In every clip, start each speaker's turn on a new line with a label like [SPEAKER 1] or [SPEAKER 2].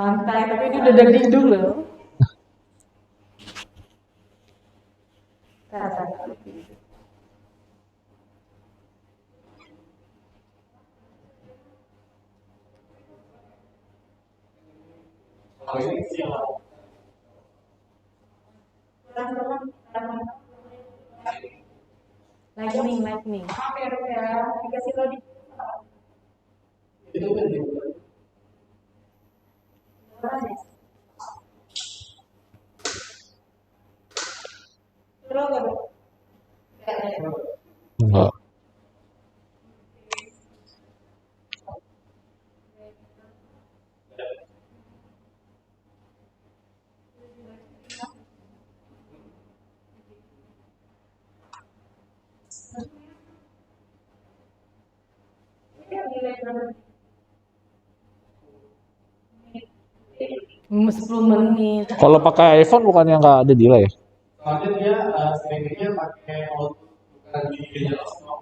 [SPEAKER 1] Santai, tapi ini udah dari hidung loh. Lightning.
[SPEAKER 2] Enggak.
[SPEAKER 1] Hmm, 10 menit.
[SPEAKER 2] Kalau pakai iPhone bukannya nggak ada delay?
[SPEAKER 3] Soalnya dia streamingnya pakai auto, bukan di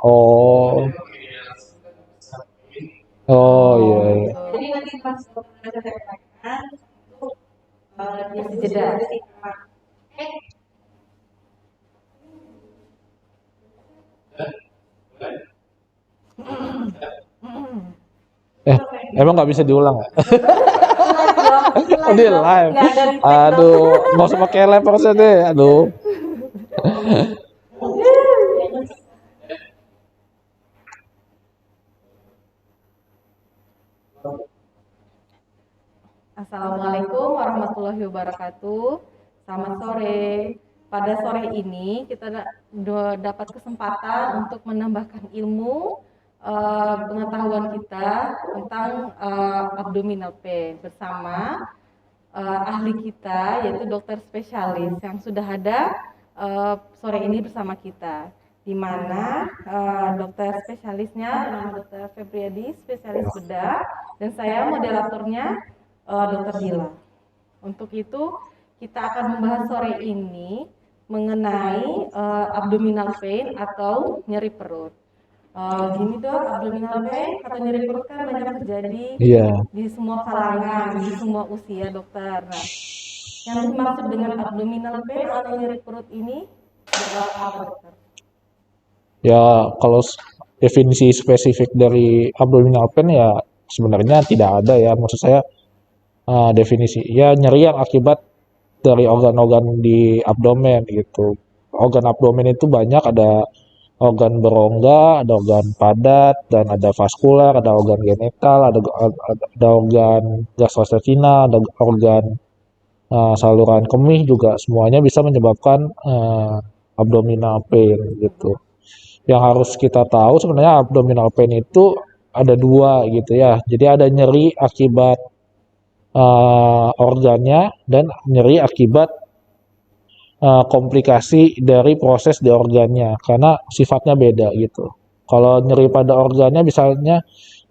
[SPEAKER 2] Oh, oh iya, iya.
[SPEAKER 1] Jadi nanti pas ada tekan kasih jeda.
[SPEAKER 2] Emang nggak bisa diulang ya? Oh, dia live.
[SPEAKER 1] Nggak ada replay dong.
[SPEAKER 2] Aduh, nggak usah pakai live harusnya deh. Aduh.
[SPEAKER 1] Assalamualaikum warahmatullahi wabarakatuh. Selamat sore. Pada sore ini kita dapat kesempatan untuk menambahkan ilmu pengetahuan kita tentang abdominal pain bersama ahli kita yaitu dokter spesialis yang sudah ada sore ini bersama kita, di mana dokter spesialisnya bernama Dokter Febriadi, spesialis bedah, dan saya moderatornya Dokter Dila. Untuk itu kita akan membahas sore ini mengenai abdominal pain atau nyeri perut. Gini dok, abdominal pain atau nyeri perut kan banyak terjadi
[SPEAKER 2] Iya.
[SPEAKER 1] di semua kalangan, di semua usia dokter. Nah, yang dimaksud dengan abdominal pain atau nyeri perut ini adalah apa dokter?
[SPEAKER 2] Ya, kalau definisi spesifik dari abdominal pain ya sebenarnya tidak ada ya. Maksud saya definisi ya nyeri yang akibat dari organ-organ di abdomen gitu. Organ abdomen itu banyak, ada organ berongga, ada organ padat, dan ada vaskular, ada organ genital, ada organ gastrointestinal, ada organ saluran kemih juga, semuanya bisa menyebabkan abdominal pain gitu. Yang harus kita tahu sebenarnya abdominal pain itu ada dua gitu ya. Jadi ada nyeri akibat organnya dan nyeri akibat komplikasi dari proses di organnya karena sifatnya beda gitu. Kalau nyeri pada organnya misalnya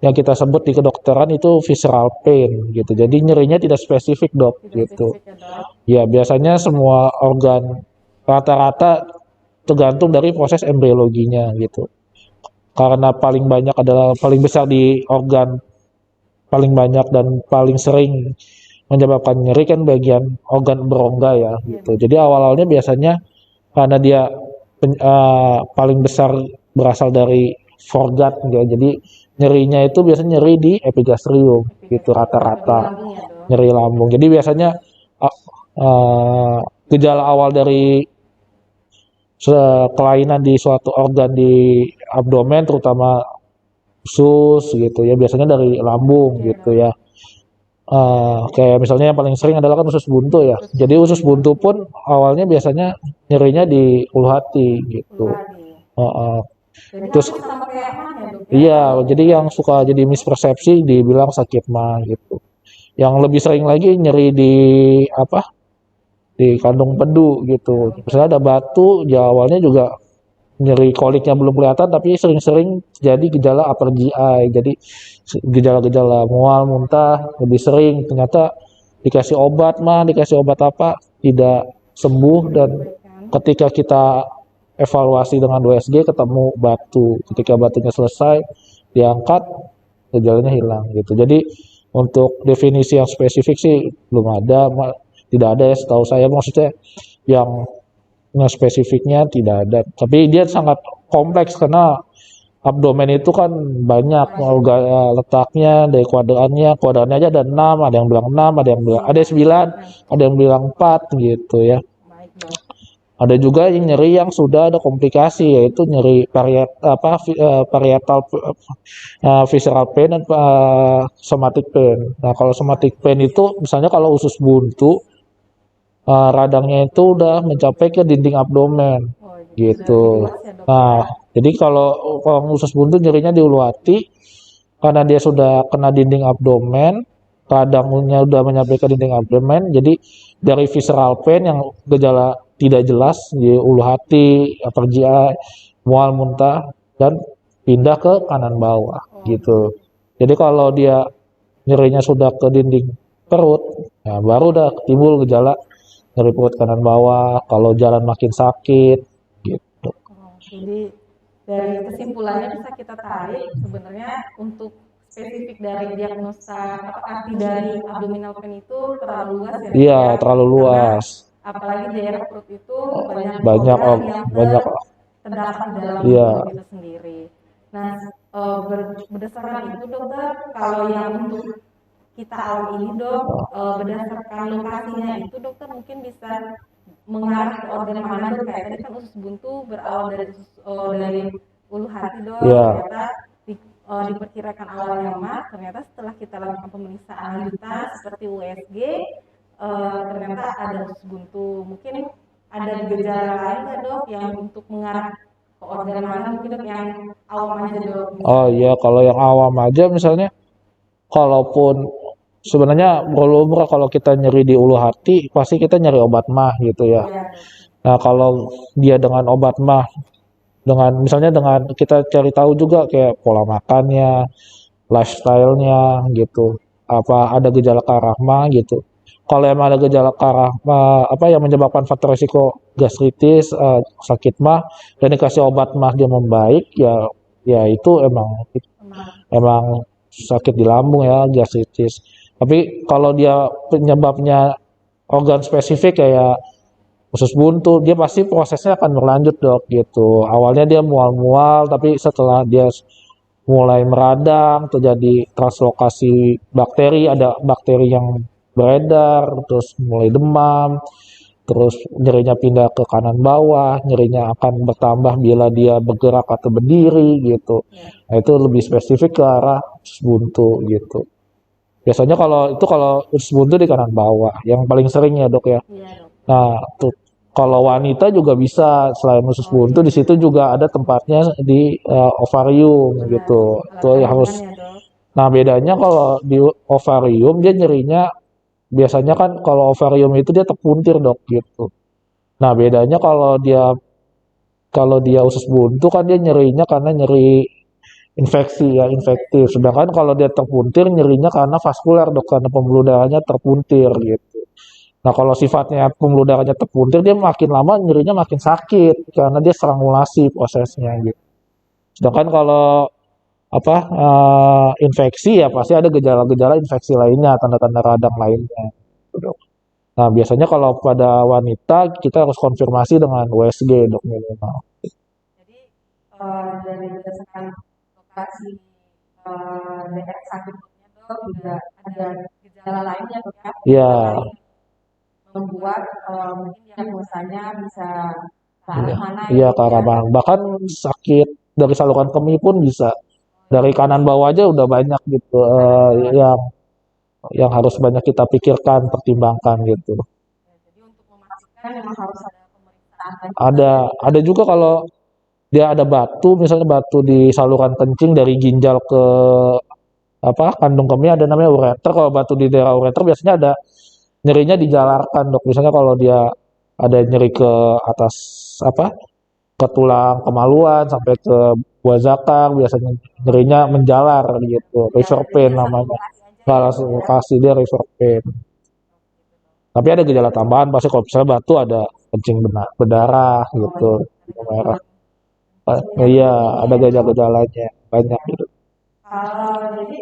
[SPEAKER 2] yang kita sebut di kedokteran itu visceral pain gitu. Jadi nyerinya tidak spesifik dok gitu. Ya biasanya semua organ rata-rata tergantung dari proses embriologinya gitu. Karena paling banyak adalah paling besar di organ paling banyak dan paling sering menyebabkan nyeri kan bagian organ berongga ya gitu. Jadi awal-awalnya biasanya karena dia paling besar berasal dari foregut ya. Jadi nyerinya itu biasanya nyeri di epigastrium gitu rata-rata, nyeri lambung. Jadi biasanya gejala awal dari kelainan di suatu organ di abdomen terutama usus gitu ya biasanya dari lambung gitu ya. Kayak misalnya yang paling sering adalah kan usus buntu ya. Jadi usus buntu pun awalnya biasanya nyerinya di ulu hati gitu. Terus iya, jadi yang suka jadi mispersepsi dibilang sakit mah gitu. Yang lebih sering lagi nyeri di apa? Di kandung pedu gitu. Misalnya ada batu, ya awalnya juga nyeri koliknya belum kelihatan tapi sering-sering jadi gejala upper GI. Jadi gejala-gejala mual, muntah lebih sering. Ternyata dikasih obat apa tidak sembuh dan ketika kita evaluasi dengan USG ketemu batu. Ketika batunya selesai diangkat gejalanya hilang gitu. Jadi Untuk definisi yang spesifik sih belum ada, tidak ada ya setahu saya, maksudnya yang spesifiknya tidak ada. Tapi dia sangat kompleks karena abdomen itu kan banyak letaknya, dari kuadrannya aja ada 6, ada yang bilang 6, ada 9, ada yang bilang 4 gitu ya.
[SPEAKER 1] Baik dok.
[SPEAKER 2] Ada juga yang nyeri yang sudah ada komplikasi, yaitu nyeri parietal visceral pain dan somatic pain. Nah, kalau somatic pain itu misalnya kalau usus buntu, radangnya itu udah mencapai ke dinding abdomen
[SPEAKER 1] Oh, jadi
[SPEAKER 2] gitu.
[SPEAKER 1] sudah luas ya dok ya.
[SPEAKER 2] Nah, jadi kalau usus buntu nyerinya di ulu hati karena dia sudah kena dinding abdomen, radangnya udah menyampai ke dinding abdomen, jadi dari visceral pain yang gejala tidak jelas di ulu hati, upper GI, mual, muntah, dan pindah ke kanan bawah gitu. Jadi kalau dia nyerinya sudah ke dinding perut, nah baru udah timbul gejala nyeri perut kanan bawah, kalau jalan makin sakit gitu.
[SPEAKER 1] Oh, jadi dari kesimpulannya bisa kita tarik sebenarnya untuk spesifik dari diagnosa apa arti dari abdominal pain itu terlalu luas ya dok
[SPEAKER 2] Iya,
[SPEAKER 1] ya.
[SPEAKER 2] terlalu
[SPEAKER 1] Karena
[SPEAKER 2] luas.
[SPEAKER 1] apalagi daerah perut itu banyak
[SPEAKER 2] Banyak
[SPEAKER 1] organ yang
[SPEAKER 2] banyak
[SPEAKER 1] terdapat di dalam
[SPEAKER 2] iya.
[SPEAKER 1] perut itu sendiri. Nah, berdasarkan itu dokter, kalau yang untuk kita awam ini dok, berdasarkan lokasinya itu dokter mungkin bisa mengarah ke organ mana dok? Kayak tadi kan usus buntu berawal dari dari ulu hati dok,
[SPEAKER 2] Iya.
[SPEAKER 1] ternyata diperkirakan awalnya mah, ternyata setelah kita lakukan pemeriksaan lanjutan seperti USG, ternyata ada usus buntu. Mungkin ada gejala lain nggak dok yang untuk mengarah ke organ mana mungkin dok yang awam aja dok?
[SPEAKER 2] Oh iya, kalau yang awam aja misalnya, kalaupun sebenarnya berlumrah kalau kita nyeri di ulu hati, pasti kita nyari obat mah gitu ya.
[SPEAKER 1] Iya dok.
[SPEAKER 2] Nah, kalau dia dengan obat mah, dengan misalnya dengan kita cari tahu juga kayak pola makannya, lifestyle-nya gitu, apa ada gejala ke arah mah gitu. Kalau emang ada gejala ke arah apa yang menyebabkan faktor risiko gastritis, sakit mah, dan dikasih obat mah dia membaik, ya itu emang sakit di lambung ya, gastritis. Tapi kalau dia penyebabnya organ spesifik kayak usus buntu, dia pasti prosesnya akan berlanjut dok gitu. Awalnya dia mual-mual, tapi setelah dia mulai meradang, terjadi translokasi bakteri, ada bakteri yang beredar, terus mulai demam, terus nyerinya pindah ke kanan bawah, nyerinya akan bertambah bila dia bergerak atau berdiri gitu. Nah, itu lebih spesifik ke arah usus buntu gitu. Biasanya kalau usus buntu di kanan bawah, yang paling sering ya dok ya.
[SPEAKER 1] Iya dok.
[SPEAKER 2] Nah, tuh kalau wanita juga bisa selain usus buntu di situ juga ada tempatnya di ovarium gitu. Itu yang harus.
[SPEAKER 1] Ya dok.
[SPEAKER 2] Nah, bedanya kalau di ovarium dia nyerinya biasanya kan kalau ovarium itu dia terpuntir dok gitu. Nah, bedanya kalau dia usus buntu kan dia nyerinya karena nyeri infeksi ya, infektif. Sedangkan kalau dia terpuntir nyerinya karena vaskuler dok, karena pembuluh darahnya terpuntir gitu. Nah, kalau sifatnya pembuluh darahnya terpuntir, dia makin lama nyerinya makin sakit karena dia strangulasi prosesnya gitu. Sedangkan kalau infeksi ya pasti ada gejala-gejala infeksi lainnya, tanda-tanda radang lainnya. Gitu, dok. Nah, biasanya kalau pada wanita kita harus konfirmasi dengan USG dok minimal.
[SPEAKER 1] Jadi dari berdasarkan lokasi daerah sakitnya dok juga ada gejala lainnya dok ya?
[SPEAKER 2] Iya.
[SPEAKER 1] Membuat mungkin diagnosanya bisa ke arah mana ya?
[SPEAKER 2] Iya, ke arah mana. Bahkan sakit dari saluran kemih pun bisa. Dari kanan bawah aja udah banyak gitu yang harus banyak kita pikirkan, pertimbangkan gitu.
[SPEAKER 1] Jadi untuk memastikan memang harus ada pemeriksaan lagi.
[SPEAKER 2] Ada juga kalau dia ada batu, misalnya batu di saluran kencing dari ginjal ke kandung kemih, ada namanya ureter. Kalau batu di daerah ureter biasanya ada nyerinya dijalarkan dok. Misalnya kalau dia ada nyeri ke atas ke tulang kemaluan sampai ke buah zakar, biasanya nyerinya menjalar gitu, river pain namanya. Nggak langsung lokasi, dia river pain. Tapi ada gejala tambahan pasti kalau misalnya batu ada kencing berdarah gitu, merah. Iya, ada gejala-gejalanya banyak gitu.
[SPEAKER 1] Kalau jadi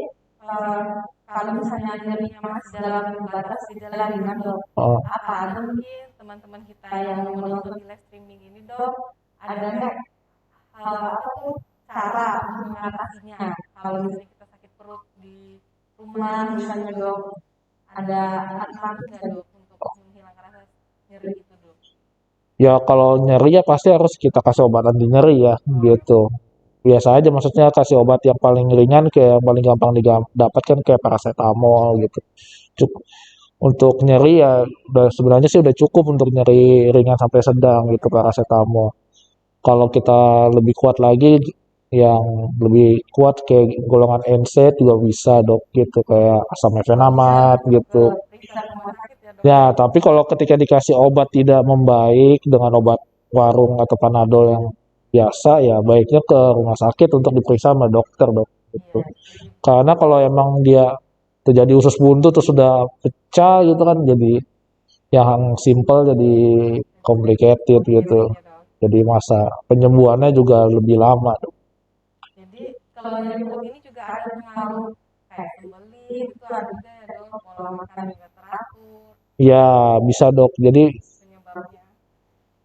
[SPEAKER 1] kalau misalnya nyerinya masih dalam batas gejala ringan dok,
[SPEAKER 2] Oh,
[SPEAKER 1] apa ada mungkin teman-teman kita yang menonton di live streaming ini dok, ada nggak apa tuh cara untuk mengatasinya kalau misalnya kita sakit perut di rumah misalnya dok, ada alternatif nggak dok untuk menghilangkan rasa nyeri itu dok?
[SPEAKER 2] ya kalau nyeri ya pasti harus kita kasih obat anti nyeri ya,
[SPEAKER 1] Oh,
[SPEAKER 2] gitu. Biasa aja maksudnya kasih obat yang paling ringan kayak yang paling gampang didapatkan kayak paracetamol gitu. Cuk- untuk nyeri ya sebenarnya sih udah cukup untuk nyeri ringan sampai sedang gitu paracetamol. Kalau kita lebih kuat lagi yang lebih kuat kayak golongan NSAID juga bisa dok gitu kayak asam
[SPEAKER 1] oh bisa
[SPEAKER 2] mefenamat
[SPEAKER 1] ke
[SPEAKER 2] gitu.
[SPEAKER 1] periksa ke rumah sakit ya dok
[SPEAKER 2] Ya,
[SPEAKER 1] ya?
[SPEAKER 2] tapi kalau ketika dikasih obat tidak membaik dengan obat warung atau panadol yang biasa, ya baiknya ke rumah sakit untuk diperiksa sama dokter, dok. Gitu.
[SPEAKER 1] Iya, jadi
[SPEAKER 2] Karena kalau emang dia terjadi usus buntu terus sudah pecah gitu kan, jadi yang simple jadi complicated gitu.
[SPEAKER 1] complicated ya dok.
[SPEAKER 2] Jadi masa penyembuhannya juga lebih lama, dok.
[SPEAKER 1] Jadi kalau nyeri perut ini juga ada pengaruh kayak sembelit itu ada juga ya dok, pola makan yang nggak teratur
[SPEAKER 2] Ya, bisa dok. Jadi,
[SPEAKER 1] penyebabnya.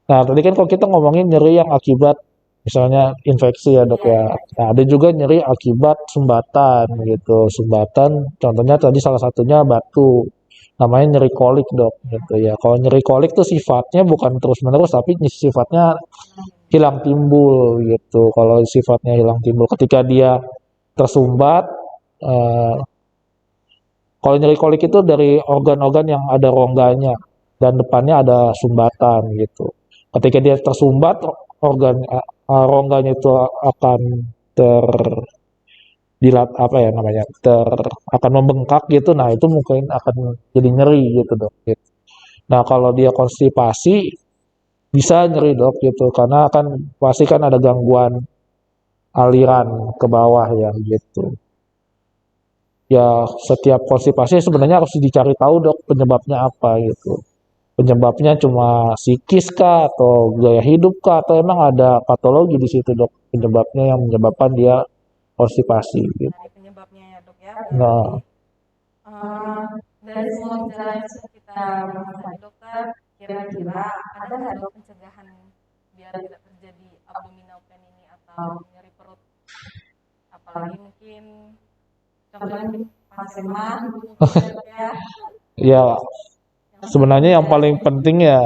[SPEAKER 2] nah tadi kan kalau kita ngomongin nyeri yang akibat misalnya infeksi ya dok
[SPEAKER 1] Iya
[SPEAKER 2] ya.
[SPEAKER 1] infeksi.
[SPEAKER 2] Nah, ada juga nyeri akibat sumbatan gitu. Sumbatan contohnya tadi salah satunya batu. Namanya nyeri kolik dok
[SPEAKER 1] Iya
[SPEAKER 2] gitu ya. Kalau nyeri kolik tuh sifatnya bukan terus-menerus tapi sifatnya
[SPEAKER 1] hilang timbul.
[SPEAKER 2] hilang timbul gitu. Kalau sifatnya hilang timbul ketika dia tersumbat eh, kalau nyeri kolik itu dari organ-organ yang ada rongganya dan depannya ada sumbatan gitu. Ketika dia tersumbat, rongganya itu akan ter apa ya namanya akan membengkak gitu. Nah itu mungkin akan jadi nyeri gitu dok. Gitu. Nah kalau dia konstipasi bisa nyeri dok gitu karena kan pasti kan ada gangguan aliran ke bawah ya gitu. Ya setiap konstipasi sebenarnya harus dicari tahu dok penyebabnya apa gitu. Penyebabnya cuma psikis kah atau gaya hidup kah atau emang ada patologi di situ dok penyebabnya yang menyebabkan dia konstipasi gitu.
[SPEAKER 1] Dari penyebabnya ya dok ya, berarti
[SPEAKER 2] Nah,
[SPEAKER 1] eh, dari semua gejala yang sudah kita bahas tadi dokter, kira-kira ada nggak dok pencegahan biar tidak terjadi abdominal pain ini atau nyeri perut, apalagi mungkin contohnya pas mah itu mungkin ya dok ya,
[SPEAKER 2] ya
[SPEAKER 1] yang sering
[SPEAKER 2] sebenarnya yang paling
[SPEAKER 1] terjadi
[SPEAKER 2] penting ya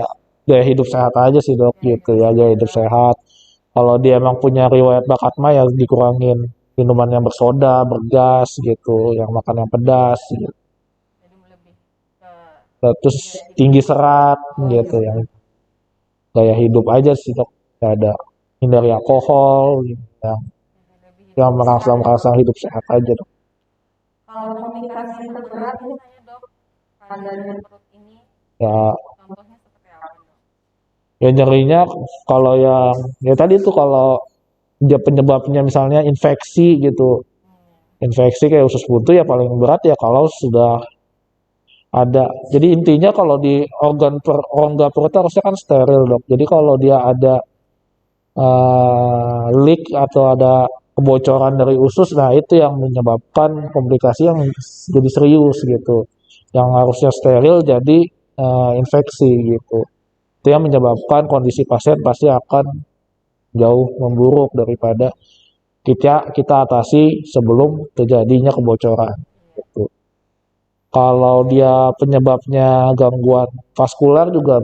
[SPEAKER 2] gaya hidup sehat aja sih dok
[SPEAKER 1] ya
[SPEAKER 2] gitu
[SPEAKER 1] hidup
[SPEAKER 2] ya
[SPEAKER 1] sehat
[SPEAKER 2] gaya
[SPEAKER 1] ya
[SPEAKER 2] hidup
[SPEAKER 1] dok.
[SPEAKER 2] sehat. Kalau dia emang punya riwayat bakat mah ya dikurangin minuman yang bersoda, bergas gitu, yang makan yang pedas gitu.
[SPEAKER 1] Jadi lebih ke
[SPEAKER 2] Terus
[SPEAKER 1] gaya hidup
[SPEAKER 2] tinggi
[SPEAKER 1] sehat.
[SPEAKER 2] serat
[SPEAKER 1] Oh iya
[SPEAKER 2] gitu yang
[SPEAKER 1] sehat.
[SPEAKER 2] gaya hidup aja sih dok. Nggak ada hindari alkohol gitu,
[SPEAKER 1] Jadi lebih
[SPEAKER 2] yang
[SPEAKER 1] hidup sehat ya dok.
[SPEAKER 2] merangsang hidup sehat aja dok.
[SPEAKER 1] Kalau komunikasi yang terberat misalnya dok, pada nyeri perut ini,
[SPEAKER 2] Ya,
[SPEAKER 1] contohnya seperti apa dok?
[SPEAKER 2] ya nyerinya kalau yang ya tadi tuh kalau dia penyebabnya misalnya infeksi gitu.
[SPEAKER 1] Hmm.
[SPEAKER 2] Infeksi kayak usus buntu ya paling berat ya kalau sudah ada. Jadi intinya kalau di rongga perut harusnya kan steril dok. Jadi kalau dia ada leak atau ada kebocoran dari usus, nah itu yang menyebabkan komplikasi yang jadi serius gitu. Yang harusnya steril jadi infeksi gitu. Itu yang menyebabkan kondisi pasien pasti akan jauh memburuk daripada kita kita atasi sebelum terjadinya kebocoran.
[SPEAKER 1] Iya.
[SPEAKER 2] Gitu. Kalau dia penyebabnya gangguan vaskular juga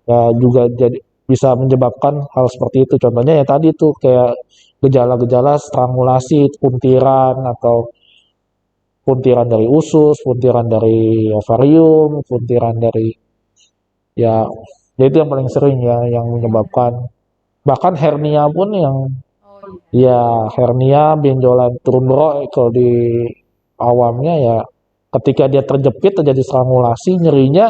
[SPEAKER 2] ya juga jadi bisa menyebabkan hal seperti itu. Contohnya ya tadi tuh kayak gejala-gejala strangulasi, puntiran atau puntiran dari usus, puntiran dari ovarium, puntiran dari ya, ya itu yang paling sering ya yang
[SPEAKER 1] Yang sering.
[SPEAKER 2] menyebabkan bahkan hernia pun yang
[SPEAKER 1] Oh iya.
[SPEAKER 2] ya hernia benjolan turun bro kalau di awamnya ya ketika dia terjepit terjadi strangulasi nyerinya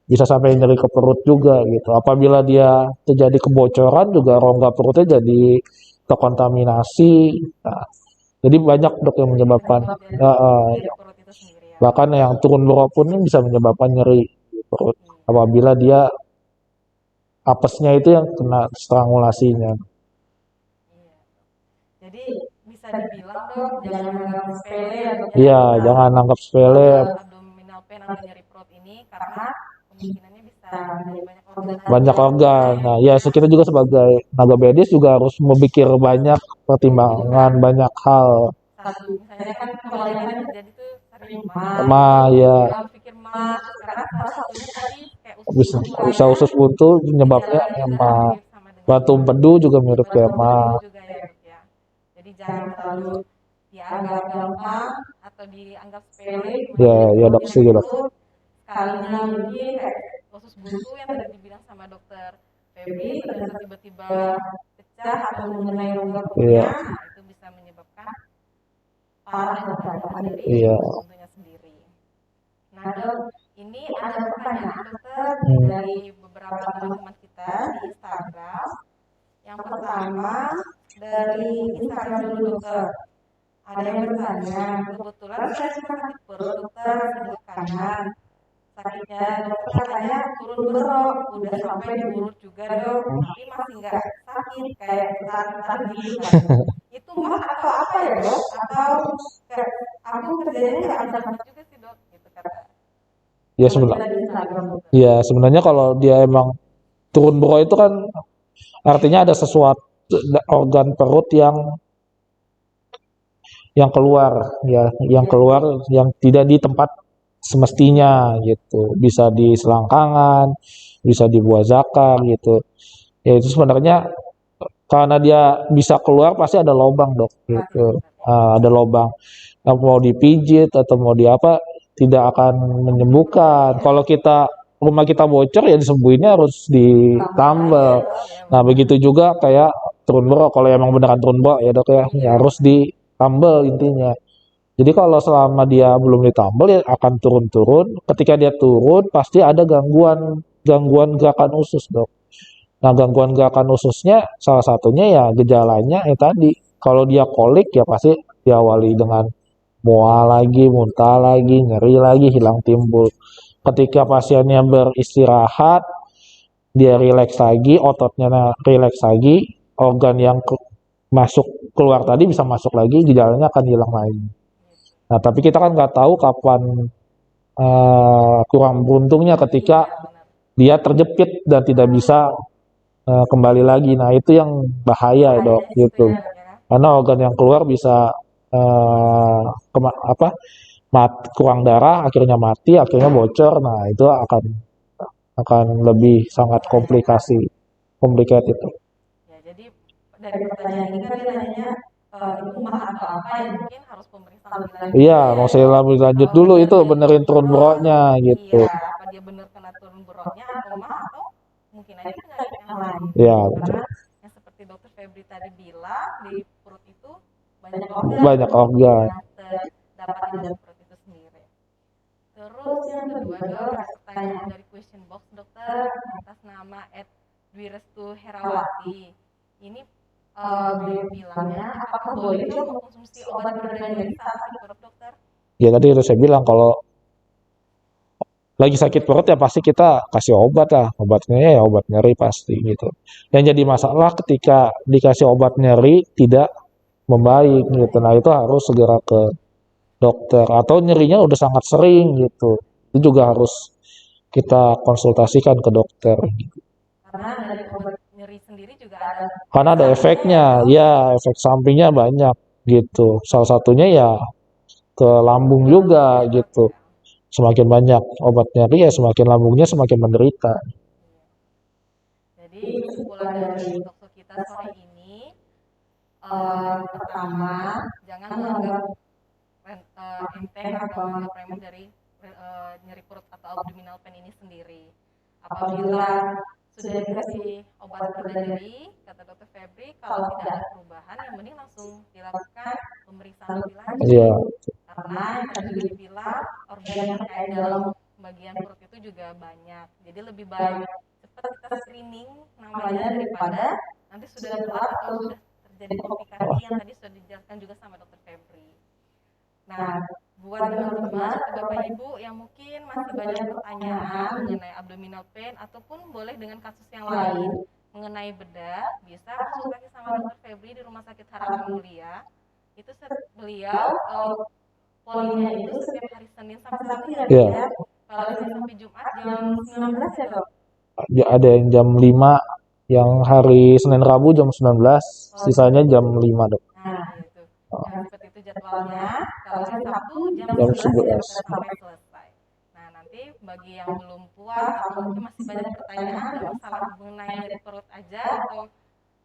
[SPEAKER 2] bisa sampai nyeri ke perut juga gitu. Apabila dia terjadi kebocoran juga rongga perutnya jadi terkontaminasi. Nah, jadi banyak dok yang menyebabkan
[SPEAKER 1] Penyebab dari
[SPEAKER 2] ya,
[SPEAKER 1] nyeri perut itu sendiri ya dok.
[SPEAKER 2] bahkan yang turun bro pun bisa menyebabkan nyeri di perut
[SPEAKER 1] Iya.
[SPEAKER 2] apabila dia apesnya itu yang kena strangulasinya.
[SPEAKER 1] Iya. Jadi bisa bisa dibilang dok, jangan anggap sepele ya dok ya,
[SPEAKER 2] Iya, jangan anggap sepele.
[SPEAKER 1] abdominal pain atau nyeri perut ini karena kemungkinannya bisa dari banyak organ
[SPEAKER 2] Banyak
[SPEAKER 1] tadi.
[SPEAKER 2] organ. Nah, ya kita juga sebagai tenaga medis juga harus memikir banyak pertimbangan, banyak hal.
[SPEAKER 1] Satu, misalnya kan kebanyakan yang terjadi tuh sering mah,
[SPEAKER 2] Ya
[SPEAKER 1] jangan berpikir mah terus karena salah satunya tadi kayak usus
[SPEAKER 2] bisa
[SPEAKER 1] buntu
[SPEAKER 2] bisa
[SPEAKER 1] aja,
[SPEAKER 2] usus buntu penyebabnya
[SPEAKER 1] gejalanya juga
[SPEAKER 2] emah.
[SPEAKER 1] hampir sama dengan
[SPEAKER 2] Batu empedu juga mirip kayak
[SPEAKER 1] batu
[SPEAKER 2] emah.
[SPEAKER 1] empedu juga ya dok ya. Jadi jangan terlalu dianggap gampang atau dianggap sepele
[SPEAKER 2] Ya,
[SPEAKER 1] cuma
[SPEAKER 2] ya dok sih dok.
[SPEAKER 1] perut sekalinya mungkin kayak usus buntu yang tadi dibilang sama dokter Febri ternyata tiba-tiba pecah atau mengenai rongga
[SPEAKER 2] Iya,
[SPEAKER 1] perutnya, nah itu bisa menyebabkan parah keadaan dari
[SPEAKER 2] iya.
[SPEAKER 1] usus buntunya sendiri. Nah dok, ini ada pertanyaan dokter
[SPEAKER 2] Hmm.
[SPEAKER 1] dari beberapa teman-teman kita di Instagram. Yang pertama dari Instagram dulu dokter. Ada yang bertanya, kebetulan saya sedang sakit perut dokter sebelah kanan. Sakitnya dokter katanya turun berok, udah sampai diurut juga dok, tapi masih nggak sakit kayak getar-getar gitu kan. Itu mah atau apa ya dok? Atau kayak aku kerjanya nggak ada sakit juga sih dok, gitu kata.
[SPEAKER 2] Ya
[SPEAKER 1] Teman kita
[SPEAKER 2] sebenarnya.
[SPEAKER 1] di Instagram dokter.
[SPEAKER 2] Ya sebenarnya kalau dia emang turun bro itu kan artinya ada sesuatu organ perut yang keluar ya, yang keluar yang tidak di tempat semestinya gitu. Bisa di selangkangan, bisa di buah zakar gitu. Ya itu sebenarnya karena dia bisa keluar pasti ada lubang dok gitu. Ada lubang. Mau dipijit atau mau di apa tidak akan menyembuhkan. Kalau kita rumah kita bocor ya disembuhinnya harus ditambal. Nah begitu juga kayak turun borok. Kalau emang beneran turun borok ya dok ya harus ditambal intinya. Jadi kalau selama dia belum ditambal ya akan turun-turun. Ketika dia turun pasti ada gangguan gangguan gerakan usus dok. Nah gangguan gerakan ususnya salah satunya ya gejalanya tadi. Kalau dia kolik ya pasti diawali dengan mual lagi, muntah lagi, nyeri lagi, hilang timbul. Ketika pasiennya beristirahat, dia rileks lagi, ototnya rileks lagi, organ yang masuk keluar tadi bisa masuk lagi, gejalanya akan hilang lagi. Nah, tapi kita kan nggak tahu kapan kurang beruntungnya ketika dia terjepit dan tidak bisa kembali lagi. Nah, itu yang bahaya dok, gitu. Karena organ yang keluar bisa apa kurang darah, akhirnya mati, akhirnya bocor. Nah, itu akan lebih sangat complicated itu.
[SPEAKER 1] Ya, jadi dari pertanyaan ini kan dia nanyanya itu mah atau apa ya mungkin harus pemeriksaan lebih lanjut
[SPEAKER 2] Iya,
[SPEAKER 1] ya.
[SPEAKER 2] mau saya lebih lanjut
[SPEAKER 1] Kalau
[SPEAKER 2] dulu
[SPEAKER 1] benar
[SPEAKER 2] itu
[SPEAKER 1] dia
[SPEAKER 2] benerin turun
[SPEAKER 1] turun
[SPEAKER 2] broknya gitu.
[SPEAKER 1] iya, apa dia benar kena turun beroknya atau mah atau mungkin aja penyakit yang lain.
[SPEAKER 2] Iya,
[SPEAKER 1] Karena yang seperti dokter Febri tadi bilang di perut itu banyak organ
[SPEAKER 2] banyak organ.
[SPEAKER 1] yang terdapat di dalam perut itu sendiri. Terus yang kedua dok, ada pertanyaan dari question box dokter atas nama @dwirestu Herawati. Ini beliau bilangnya, apakah boleh dok mengkonsumsi obat pereda nyeri saat sakit perut dokter?
[SPEAKER 2] Ya tadi udah saya bilang kalau lagi sakit perut ya pasti kita kasih obat lah. Obatnya ya obat nyeri pasti gitu. Yang jadi masalah ketika dikasih obat nyeri tidak membaik gitu. Nah itu harus segera ke dokter atau nyerinya udah sangat sering gitu. Itu juga harus kita konsultasikan ke dokter.
[SPEAKER 1] Karena dari obat nyeri sendiri juga ada
[SPEAKER 2] Karena ada efeknya, ya efek sampingnya banyak gitu. Salah satunya ya ke lambung juga gitu. Semakin banyak obat nyeri ya semakin lambungnya semakin menderita.
[SPEAKER 1] Jadi kesimpulan dari dokter kita sore ini, pertama jangan menganggap enteng atau menganggap remeh dari nyeri perut atau abdominal pain ini sendiri. Apabila sudah dikasih obat pereda nyeri, kata dokter Febri, kalau tidak ada perubahan, yang mending langsung dilakukan pemeriksaan lebih lanjut.
[SPEAKER 2] Iya,
[SPEAKER 1] Karena yang tadi sudah dibilang, organ yang terkait dalam bagian perut itu juga banyak. Jadi lebih baik cepat kita screening namanya daripada nanti sudah telat atau sudah terjadi komplikasi yang tadi sudah dijelaskan juga sama dokter Febri. Nah, buat teman-teman atau Bapak Ibu yang mungkin masih banyak pertanyaan mengenai abdominal pain ataupun boleh dengan kasus yang lain mengenai bedah, bisa konsultasi sama dokter Febri di Rumah Sakit Harapan Mulia. itu beliau polinya itu setiap hari Senin sampai Sabtu ya,
[SPEAKER 2] Ya,
[SPEAKER 1] ya. Kalau Senin sampai Jumat jam 19 ya, Dok?
[SPEAKER 2] ada yang jam 5, yang hari Senin Rabu jam 19, sisanya jam 5, Dok.
[SPEAKER 1] Nah, itu. Yang seperti itu jadwalnya. Kalau hari Sabtu jam
[SPEAKER 2] Jam
[SPEAKER 1] 11 ya,
[SPEAKER 2] 11.
[SPEAKER 1] Dok, sampai selesai. Nah, nanti bagi yang belum puas atau mungkin masih banyak pertanyaan, nggak masalah mengenai nyeri perut aja atau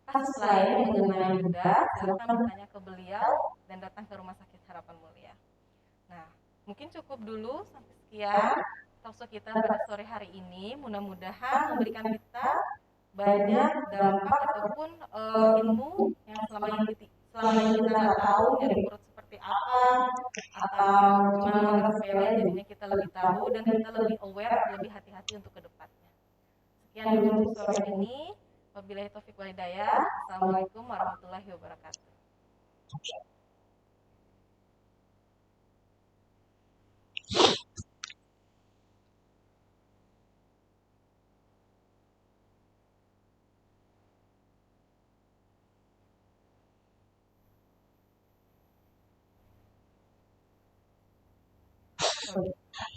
[SPEAKER 1] kasus lain yang mengenai bedah, silakan bertanya ke beliau dan datang ke Rumah Sakit Harapan Mulia. Nah, mungkin cukup dulu sampai sekian talkshow kita pada sore hari ini. Mudah-mudahan memberikan kita banyak dampak ataupun ilmu yang selama ini kita nggak tahu nyeri perut seperti apa atau cuma menganggap sepele, jadinya kita lebih tahu dan kita lebih aware, lebih hati-hati untuk kedepannya. Sekian dulu untuk sore ini. Wabillahi taufik wal hidayah. Assalamualaikum warahmatullahi wabarakatuh. Sorry.